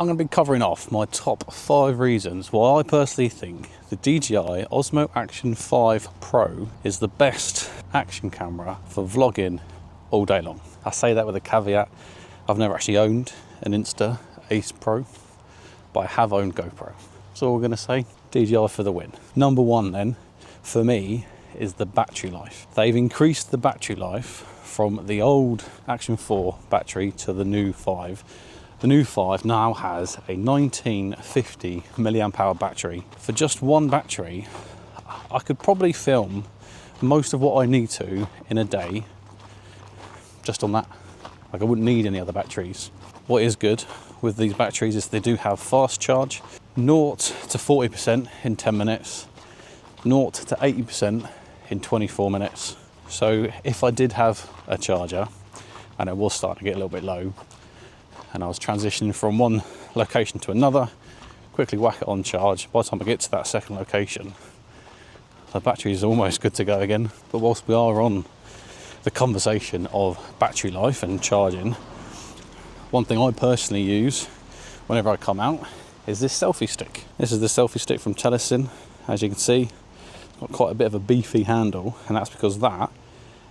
I'm going to be covering off my top 5 reasons why I personally think the DJI Osmo Action 5 Pro is the best action camera for vlogging all day long. I say that with a caveat. I've never actually owned an Insta Ace Pro, but I have owned GoPro. That's all we're going to say. DJI for the win. Number 1 then, for me, is the battery life. They've increased the battery life from the old Action 4 battery to the new 5. The new 5 now has a 1950 milliamp hour battery. For just one battery, I could probably film most of what I need to in a day just on that. Like, I wouldn't need any other batteries. What is good with these batteries is they do have fast charge, 0 to 40% in 10 minutes, 0 to 80% in 24 minutes. So if I did have a charger and it was starting to get a little bit low, and I was transitioning from one location to another, quickly whack it on charge. By the time I get to that second location, the battery is almost good to go again. But whilst we are on the conversation of battery life and charging, one thing I personally use whenever I come out is this selfie stick. This is the selfie stick from Telesin. As you can see, it's got quite a bit of a beefy handle, and that's because that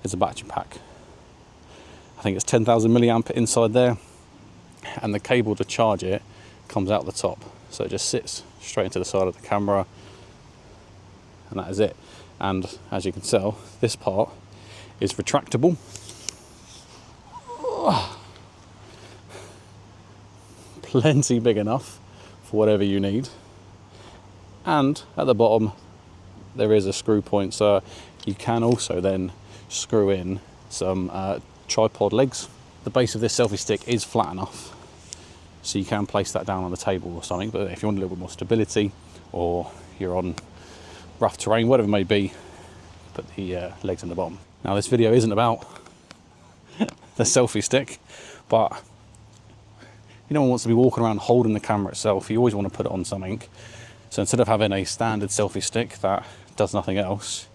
is a battery pack. I think it's 10,000 milliamp inside there, and the cable to charge it comes out the top, so it just sits straight into the side of the camera, and that is it. And as you can tell, this part is retractable. Plenty big enough for whatever you need. And at the bottom there is a screw point, so you can also then screw in some tripod legs. The base of this selfie stick is flat enough, so you can place that down on the table or something, but if you want a little bit more stability, or you're on rough terrain, whatever it may be, put the legs in the bottom. Now, this video isn't about the selfie stick, but no one wants to be walking around holding the camera itself. You always want to put it on something. So instead of having a standard selfie stick that does nothing else,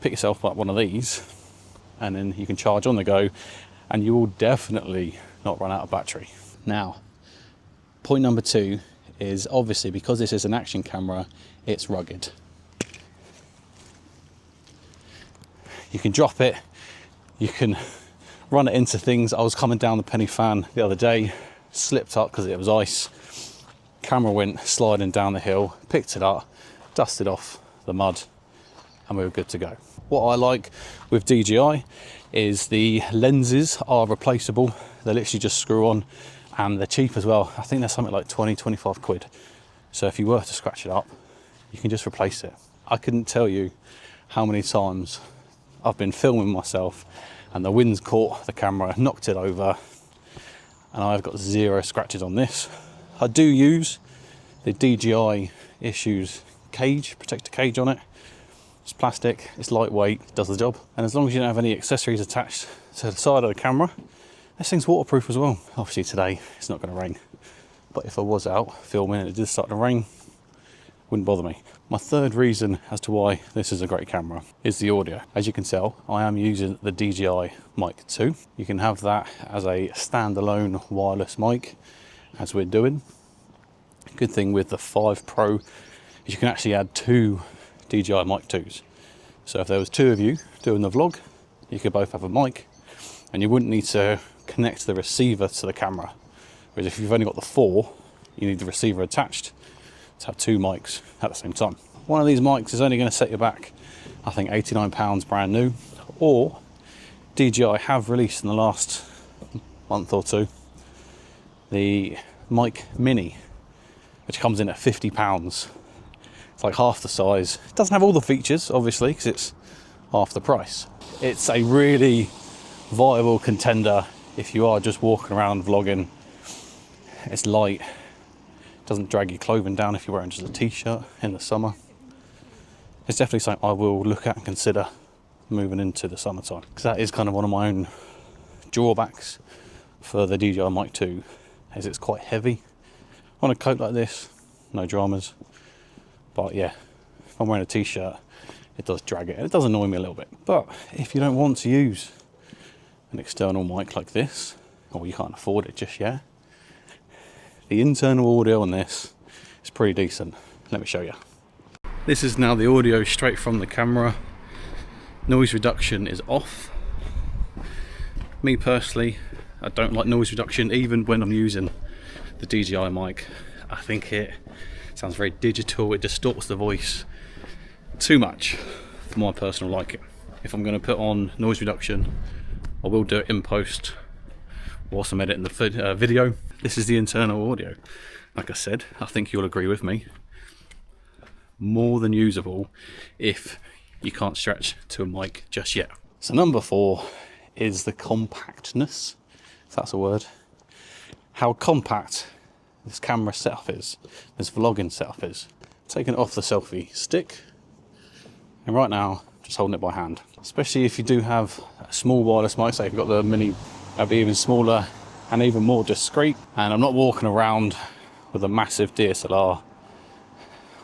pick yourself up one of these, and then you can charge on the go, and you will definitely not run out of battery. Now, point number 2 is, obviously, because this is an action camera, it's rugged. You can drop it, you can run it into things. I was coming down the Penny Fan the other day, slipped up because it was ice. Camera went sliding down the hill, picked it up, dusted off the mud, and we were good to go. What I like with DJI is the lenses are replaceable. They literally just screw on, and they're cheap as well. I think they're something like 20-25 quid. So if you were to scratch it up, you can just replace it. I couldn't tell you how many times I've been filming myself and the wind's caught the camera, knocked it over, and I've got 0 scratches on this. I do use the DJI Issues cage, protector cage on it. It's plastic, it's lightweight, it does the job. And as long as you don't have any accessories attached to the side of the camera, this thing's waterproof as well. Obviously today it's not going to rain, but if I was out filming and it did start to rain, wouldn't bother me. My third reason as to why this is a great camera is the audio. As you can tell, I am using the DJI Mic 2. You can have that as a standalone wireless mic, as we're doing. Good thing with the 5 Pro is you can actually add 2 DJI Mic 2s. So if there was 2 of you doing the vlog, you could both have a mic, and you wouldn't need to connect the receiver to the camera. Whereas if you've only got the 4, you need the receiver attached to have 2 mics at the same time. One of these mics is only going to set you back, I think, £89 brand new, or DJI have released in the last month or 2 the Mic Mini, which comes in at £50. It's like half the size. It doesn't have all the features, obviously, because it's half the price. It's a really viable contender if you are just walking around vlogging. It's light, doesn't drag your clothing down if you're wearing just a t-shirt in the summer. It's definitely something I will look at and consider moving into the summertime, because that is kind of one of my own drawbacks for the DJI Mic 2, is it's quite heavy. On a coat like this, no dramas, but yeah, if I'm wearing a t-shirt, it does drag it, and it does annoy me a little bit. But if you don't want to use an external mic like this, or you can't afford it just yet, the internal audio on this is pretty decent. Let me show you. This is now the audio straight from the camera. Noise reduction is off. Me personally, I don't like noise reduction even when I'm using the DJI mic. I think it sounds very digital, it distorts the voice too much for my personal liking. If I'm going to put on noise reduction, I will do it in post whilst I'm editing the video. This is the internal audio. Like I said, I think you'll agree with me. More than usable if you can't stretch to a mic just yet. So number 4 is the compactness, if that's a word. How compact this camera setup is, this vlogging setup is. Taking it off the selfie stick, and right now just holding it by hand. Especially if you do have a small wireless mic, say if you've got the mini, that'd be even smaller and even more discreet. And I'm not walking around with a massive DSLR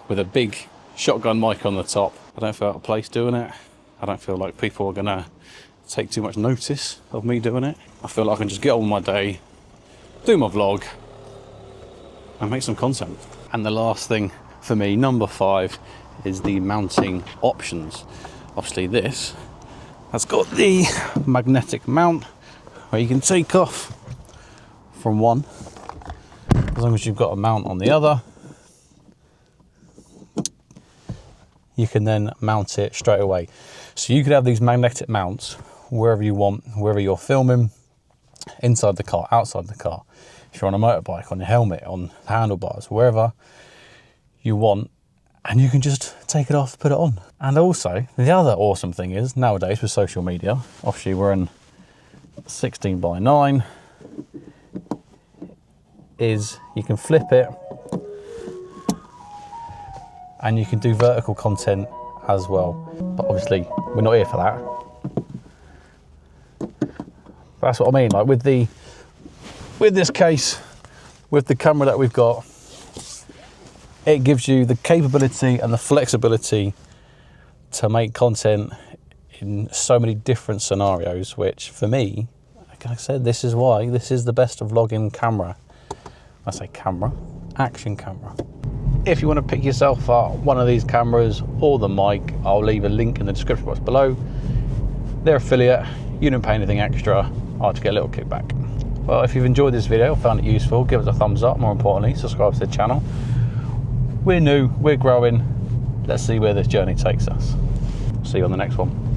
with a big shotgun mic on the top. I don't feel out of place doing it. I don't feel like people are gonna take too much notice of me doing it. I feel like I can just get on with my day, do my vlog, and make some content. And the last thing for me, number 5, is the mounting options. Obviously this has got the magnetic mount where you can take off from one, as long as you've got a mount on the other, you can then mount it straight away. So you could have these magnetic mounts wherever you want, wherever you're filming, inside the car, outside the car, if you're on a motorbike, on your helmet, on the handlebars, wherever you want, and you can just take it off, put it on. And also, the other awesome thing is, nowadays with social media, obviously we're in 16:9, is you can flip it and you can do vertical content as well. But obviously we're not here for that. That's what I mean, like with this case, with the camera that we've got, it gives you the capability and the flexibility to make content in so many different scenarios, which for me, like I said, this is why this is the best vlogging camera. I say camera, action camera. If you want to pick yourself up one of these cameras or the mic, I'll leave a link in the description box below. They're affiliate, you don't pay anything extra, I'll just get a little kickback. Well, if you've enjoyed this video, found it useful, give us a thumbs up, more importantly, subscribe to the channel. We're new, we're growing, let's see where this journey takes us. See you on the next one.